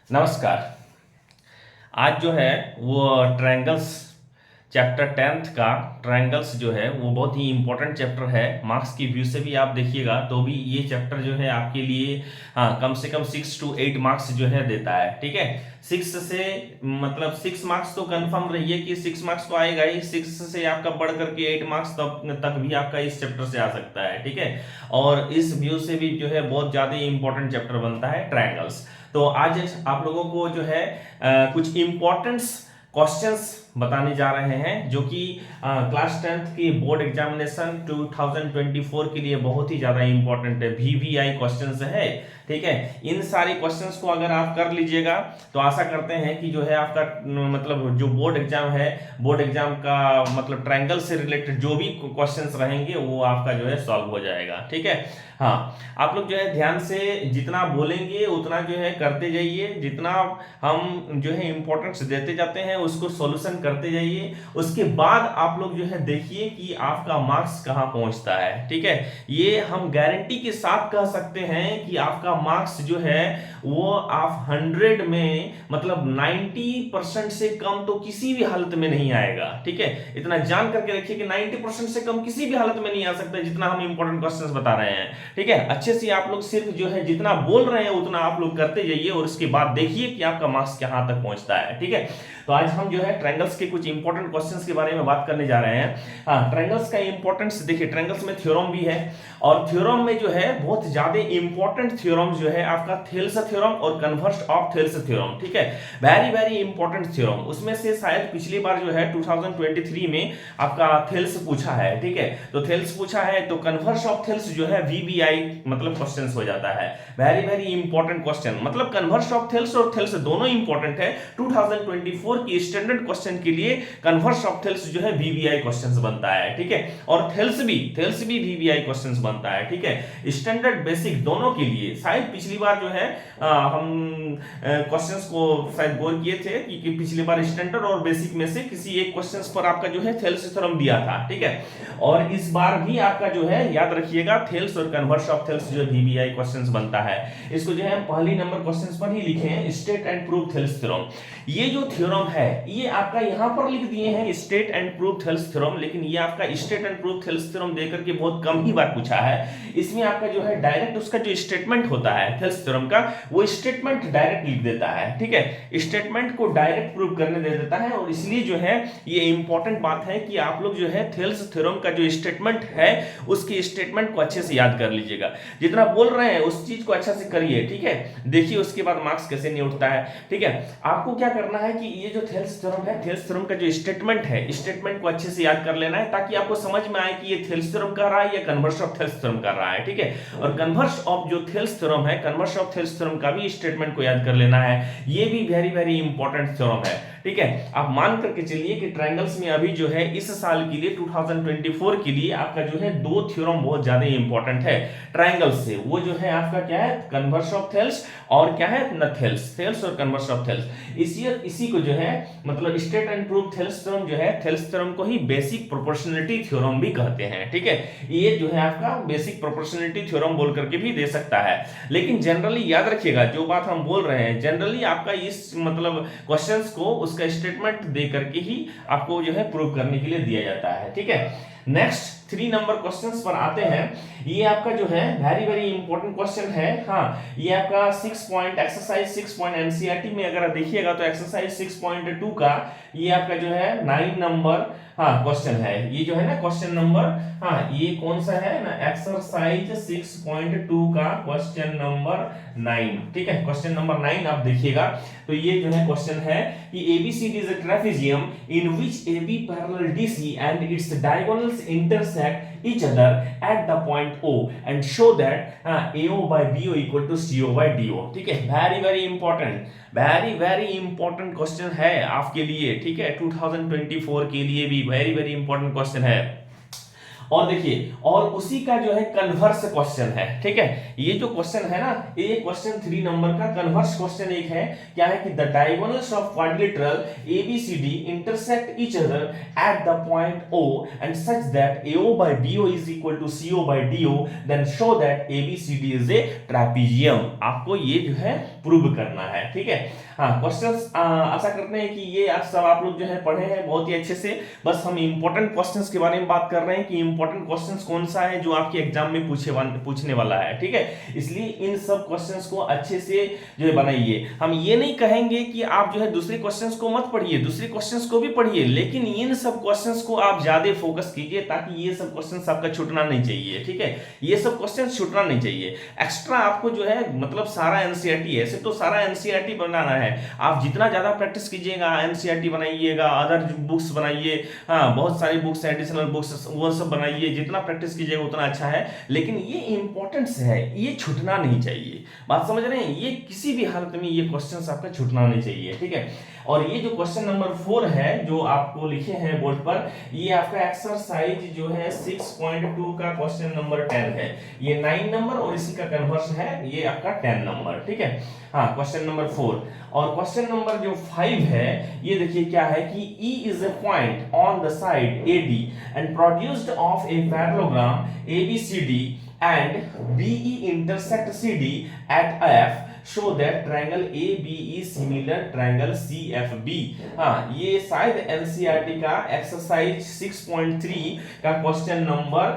नमस्कार। आज जो है वो ट्रायंगल्स चैप्टर 10th का ट्रायंगल्स जो है वो बहुत ही इंपॉर्टेंट चैप्टर है। मार्क्स की व्यू से भी आप देखिएगा तो भी ये चैप्टर जो है आपके लिए हाँ कम से कम 6 to 8 मार्क्स जो है देता है। ठीक है, 6 से मतलब 6 मार्क्स तो कंफर्म रहिए कि 6 मार्क्स तो आएगा ही। 6 से आपका बढ़ करके 8 मार्क्स तक भी आपका इस चैप्टर से आ सकता है। ठीक है, और इस व्यू से भी जो है बहुत ज़्यादा इंपॉर्टेंट चैप्टर बनता है ट्रायंगल्स। तो आज आप लोगों को जो है कुछ इंपॉर्टेंस क्वेश्चंस बताने जा रहे हैं जो कि क्लास 10th की बोर्ड एग्जामिनेशन 2024 के लिए बहुत ही ज़्यादा इंपॉर्टेंट है। वीवीआई क्वेश्चंस है। ठीक है, इन सारे क्वेश्चंस को अगर आप कर लीजिएगा तो आशा करते हैं कि जो है आपका मतलब जो बोर्ड एग्जाम है, बोर्ड एग्जाम का मतलब ट्रायंगल से रिलेटेड जो भी क्वेश्चंस रहेंगे वो आपका जो है सॉल्व हो जाएगा। ठीक है, हाँ आप लोग जो है ध्यान से जितना बोलेंगे उतना जो है करते जाइए। जितना हम जो है इंपॉर्टेंस देते जाते हैं उसको सॉल्यूशन करते जाइए। उसके बाद आप लोग जो है देखिए कि आपका मार्क्स कहाँ पहुंचता है। ठीक है, ये हम गारंटी के साथ कह सकते हैं कि आपका मार्क्स जो है वो आप 100 में मतलब 90% से कम तो किसी भी हालत में नहीं आएगा। ठीक है, इतना जान करके रखिए कि 90% से कम किसी भी हालत में नहीं आ सकता जितना हम इंपॉर्टेंट क्वेश्चंस बता रहे हैं। ठीक है, अच्छे से आप लोग सिर्फ जो है जितना बोल रहे हैं उतना आप लोग करते जाइए और उसके बाद देखिए कि आपका मार्क्स कहां तक पहुंचता है। ठीक है, तो आज हम जो है ट्रायंगल्स के कुछ इंपॉर्टेंट क्वेश्चंस के बारे में बात करने जा रहे हैं। हाँ, ट्रायंगल्स का इंपॉर्टेंस देखिए, ट्रायंगल्स में थ्योरम भी है और थ्योरम में जो है बहुत ज्यादा इंपॉर्टेंट थ्योरम जो है आपका थेल्स थ्योरम और कन्वर्स ऑफ थेल्स थ्योरम। ठीक है, वेरी वेरी इंपॉर्टेंट थ्योरम। उसमें से शायद पिछली बार जो है 2023 में आपका थेल्स पूछा है। ठीक है, तो थेल्स पूछा है तो कन्वर्स ऑफ थेल्स जो है वीवीआई मतलब क्वेश्चन हो जाता है। वेरी वेरी इंपॉर्टेंट क्वेश्चन, मतलब कन्वर्स ऑफ थेल्स और थेल्स दोनों इंपॉर्टेंट है। 2024 की स्टैंडर्ड क्वेश्चन के लिए कन्वर्स ऑफ थेल्स जो है वीवीआई क्वेश्चंस बनता है। ठीक है, और थेल्स भी वीवीआई क्वेश्चंस बनता है। ठीक है, स्टैंडर्ड बेसिक दोनों के लिए। शायद पिछली बार जो है हम क्वेश्चंस को शायद गौर किए थे कि पिछली बार स्टैंडर्ड और बेसिक में से किसी एक क्वेश्चंस पर आपका जो है थेल्स थ्योरम दिया था। ठीक है, और इस बार भी आपका जो है याद रखिएगा थेल्स और कन्वर्स ऑफ थेल्स जो वीवीआई क्वेश्चंस बनता है। इसको जो है पहली नंबर क्वेश्चंस पर ही लिखे हैं, state and prove Thales theorem. ये जो थ्योरम है ये आपका यहां पर लिख दिए हैं state and prove Thales theorem, लेकिन ये आपका state and prove Thales theorem देकर के बहुत कम ही बार पूछा है। इसमें आपका जो है डायरेक्ट उसका जो स्टेटमेंट होता है थेल्स थ्योरम का वो स्टेटमेंट डायरेक्ट लिख देता है। ठीक है, स्टेटमेंट को डायरेक्ट प्रूव करने दे देता है और इसलिए जो है ये इंपॉर्टेंट बात है कि आप लोग जो है थेल्स थ्योरम का जो स्टेटमेंट है उसके स्टेटमेंट को अच्छे से याद कर लीजिएगा। जितना बोल रहे हैं उस चीज को अच्छा से करिए। ठीक है, देखिए उसके बाद मार्क्स कैसे नहीं उठता है। ठीक है, आपको क्या करना है कि ये जो थेल्स थ्योरम है, थेल्स थ्योरम का जो स्टेटमेंट है स्टेटमेंट को अच्छे से याद कर लेना है ताकि आपको समझ में आए कि ये थेल्स थ्योरम कर रहा है या कन्वर्स ऑफ थेल्स थ्योरम कर रहा है। ठीक है, और कन्वर्स ऑफ जो थेल्स थ्योरम है, कन्वर्स ऑफ थेल्स थ्योरम का भी स्टेटमेंट को याद कर लेना है। ये भी वेरी वेरी इंपॉर्टेंट थ्योरम है। ठीक है, आप मान करके चलिए कि ट्रायंगल्स में अभी जो है इस साल के लिए 2024 के लिए आपका जो है दो थ्योरम बहुत ज्यादा इंपॉर्टेंट है ट्रायंगल्स से। वो जो है आपका क्या है, कन्वर्स ऑफ थेल्स और क्या है न थेल्स, थेल्स और कन्वर्स ऑफ थेल्स। इसी को जो है मतलब state and prove Thales theorem जो है थेल्स थ्योरम को ही बेसिक प्रोपोर्शनलिटी थ्योरम भी कहते हैं। ठीक है, ये जो है आपका बेसिक प्रोपोर्शनलिटी थ्योरम बोल करके भी दे सकता है, लेकिन जनरली याद रखिएगा जो बात हम बोल रहे हैं जनरली आपका इस मतलब क्वेश्चंस को उसका स्टेटमेंट दे करके ही आपको जो है प्रूव करने के लिए दिया जाता है। ठीक है, नेक्स्ट 3 नंबर क्वेश्चंस पर आते हैं। ये आपका जो है वेरी वेरी इंपॉर्टेंट क्वेश्चन है। हाँ, ये आपका 6 पॉइंट एक्सरसाइज 6 पॉइंट एनसीईआरटी में अगर आप देखिएगा तो एक्सरसाइज 6.2 का ये आपका जो है 9 नंबर हाँ क्वेश्चन है। ये जो है ना क्वेश्चन नंबर हाँ ये कौन सा है ना, एक्सरसाइज 6.2 का क्वेश्चन नंबर 9। ठीक है, क्वेश्चन नंबर 9 आप देखिएगा तो ये जो है क्वेश्चन है कि ABCD is a trapezium in which AB parallel DC and its diagonals intersect each other at the point O and show that AO by BO equal to CO by DO। ठीक है, very very important, very very important question है आपके लिए। ठीक है, 2024 के लिए भी वेरी वेरी इंपॉर्टेंट क्वेश्चन है। और देखिए, और उसी का जो है कन्वर्स क्वेश्चन है, ठीक है। ये जो क्वेश्चन है ना, ये क्वेश्चन 3 नंबर का कन्वर्स क्वेश्चन एक है, क्या है कि the diagonals of quadrilateral ABCD intersect each other at the point O and such that AO by BO is equal to CO by DO, then show that ABCD is a trapezium। आपको ये जो है prove करना है, ठीक है। हाँ, questions आशा करते हैं कि ये आज सब आप लोग जो है पढ़े हैं बहुत ही अच्छे से। बस हम इंपॉर्टेंट क्वेश्चंस के बारे में बात कर रहे हैं कि इंपॉर्टेंट क्वेश्चंस कौन सा है जो आपके एग्जाम में पूछने वाला है, ठीक है। इसलिए इन सब क्वेश्चंस को अच्छे से जो है बनाइए। हम ये नहीं कहेंगे कि आप जो है दूसरे क्वेश्चंस को मत पढ़िए, दूसरे क्वेश्चंस को भी पढ़िए, लेकिन इन सब क्वेश्चंस को आप ज्यादा फोकस कीजिए ताकि ये सब क्वेश्चंस आपका छूटना नहीं चाहिए, ठीक है। ये सब क्वेश्चंस छूटना नहीं चाहिए। एक्स्ट्रा आपको जो है मतलब सारा एनसीईआरटी, ऐसे तो सारा एनसीईआरटी बनाना है। आप जितना ज्यादा प्रैक्टिस कीजिएगा, एनसीईआरटी बनाइएगा, अदर बुक्स बनाइए, हाँ बहुत सारी बुक्स, एडिशनल बुक्स वो सब बनाइए, जितना प्रैक्टिस कीजिएगा उतना अच्छा है। लेकिन ये इंपॉर्टेंस है, ये छूटना नहीं चाहिए। बात समझ रहे हैं, ये किसी भी हालत में ये क्वेश्चंस आपका छूटना नहीं चाहिए, ठीक है। और ये जो क्वेश्चन नंबर 4 है जो आपको लिखे हैं बोर्ड पर, ये आपका एक्सरसाइज जो है 6.2 का क्वेश्चन नंबर 10 है। ये 9 नंबर और इसी का कन्वर्स है, ये आपका 10 नंबर, ठीक है। हाँ, क्वेश्चन नंबर 4। और क्वेश्चन नंबर जो 5 है, ये देखिए क्या है कि E is a point on the side AD and produced of a parallelogram ABCD and BE intersect CD at F, show that triangle ABE is similar triangle CFB। हाँ, ये शायद एनसीईआरटी का एक्सरसाइज 6.3 का क्वेश्चन नंबर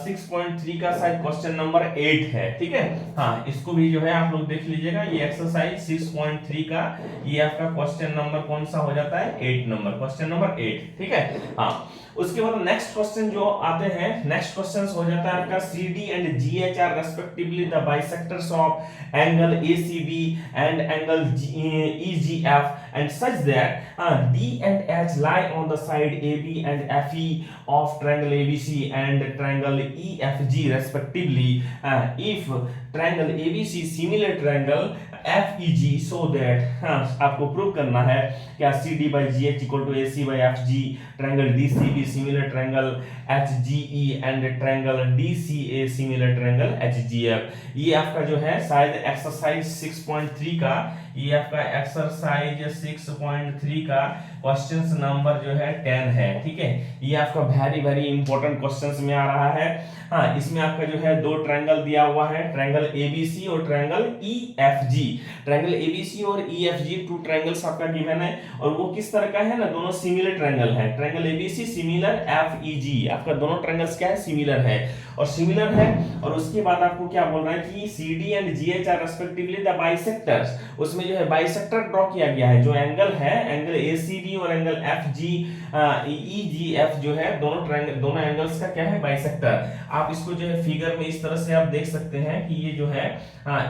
6.3 का शायद question number 8 है, ठीक है। हाँ, इसको भी जो है आप लोग देख लीजिएगा। ये एक्सरसाइज 6.3 का ये आपका क्वेश्चन नंबर कौन सा हो जाता है, 8 नंबर, क्वेश्चन नंबर 8, ठीक है। हाँ, उसके बाद नेक्स्ट क्वेश्चन जो आते हैं, नेक्स्ट क्वेश्चन हो जाता है आपका CD and GH are respectively the bisectors of angle ACB and angle EGF and such that D and H lie on the side AB and FE of triangle ABC and triangle EFG respectively। If triangle ABC similar triangle FEG, so that आपको prove करना है क्या CD by GH equal to AC by FG, triangle DCB similar triangle HGE and triangle DCA similar triangle HGF। ये आपका जो है शायद exercise 6.3 का, ये आपका एक्सरसाइज 6.3 का क्वेश्चंस नंबर जो है 10 है, ठीक है। ये आपका वेरी वेरी इंपॉर्टेंट क्वेश्चंस में आ रहा है। हाँ, इसमें आपका जो है 2 ट्रायंगल दिया हुआ है, ट्रायंगल ABC और ट्रायंगल EFG। ट्रायंगल ABC और EFG 2 ट्रायंगल्स आपका गिवन है, और वो किस तरह का है ना, दोनों सिमिलर ट्रायंगल है। ट्रायंगल ABC सिमिलर FEG, आपका दोनों ट्रायंगल्स क्या है, सिमिलर है और सिमिलर है। और उसके बाद आपको क्या बोल रहा है कि CD and GH are respectively the bisectors. उसमें जो है बाइसेक्टर ड्रॉ किया गया है, जो एंगल है, एंगल ACB और एंगल FG EGF जो है, दोनों ट्रायंगल, दोनों एंगल्स का क्या है, बाइसेक्टर। आप इसको जो है फिगर में इस तरह से आप देख सकते हैं कि ये जो है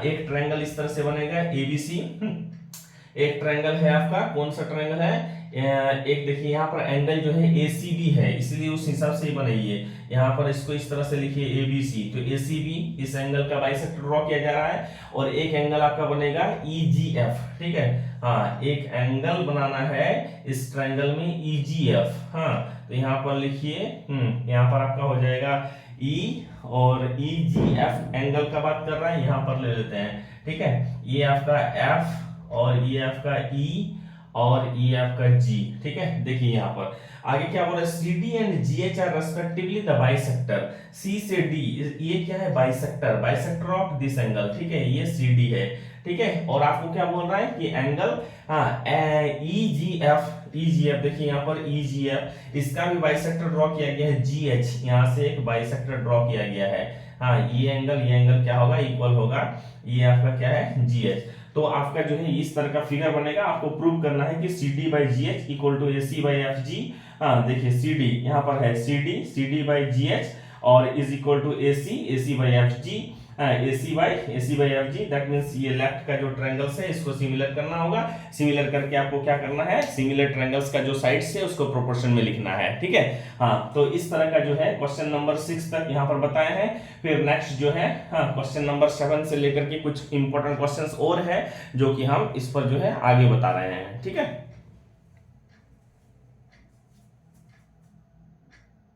एक ट्रायंगल इस तरह से बनेगा ABC। एक ट्रायंगल है आपका, कौन सा ट्रायंगल है, एक देखिए यहाँ पर एंगल जो है ACB है, इसलिए उस हिसाब से ही बनाइए। यहाँ पर इसको इस तरह से लिखिए ABC, तो ACB इस एंगल का बाइसेक्टर ड्रॉ किया जा रहा है, और एक एंगल आपका बनेगा EGF, ठीक है। हाँ, एक एंगल बनाना है इस ट्रायंगल में EGF। हाँ, तो यहाँ पर लिखिए, यहाँ पर आपका हो जाएगा E और EGF एंगल का बात कर रहा है, यहाँ पर ले लेते हैं, ठीक है। ये आपका F और ये आपका E और ये आपका G, ठीक है। देखिए यहाँ पर आगे क्या बोल रहा है, CD and GH are respectively the bisector. C से D, ये क्या है, bisector, bisector of this angle, ठीक है, ये CD है, ठीक है। और आपको क्या बोल रहा है कि एंगल EGF देखिए यहाँ पर EGF, इसका भी बाइसेक्टर ड्रॉ किया गया है GH, यहाँ से एक बाइसेक्टर ड्रॉ किया गया है। हाँ, ये एंगल क्या होगा, इक्वल होगा, ये आपका क्या है, GH। तो आपका जो है इस तरह का फिगर बनेगा। आपको प्रूव करना है कि CD by GH equal to AC by FG। हाँ, देखिए CD यहाँ पर है, CD by GH और is equal to AC by FG। AC by FG, that means ये लेफ्ट का जो ट्रायंगल्स है इसको सिमिलर करना होगा। सिमिलर करके आपको क्या करना है, सिमिलर ट्रायंगल्स का जो साइड्स है उसको प्रोपोर्शन में लिखना है, ठीक है। हाँ, तो इस तरह का जो है क्वेश्चन नंबर 6 तक यहाँ पर बताए हैं। फिर नेक्स्ट जो है क्वेश्चन नंबर 7 से लेकर के कुछ इंपॉर्टेंट क्वेश्चंस और है जो कि हम इस पर जो है आगे बता रहे हैं, ठीक है।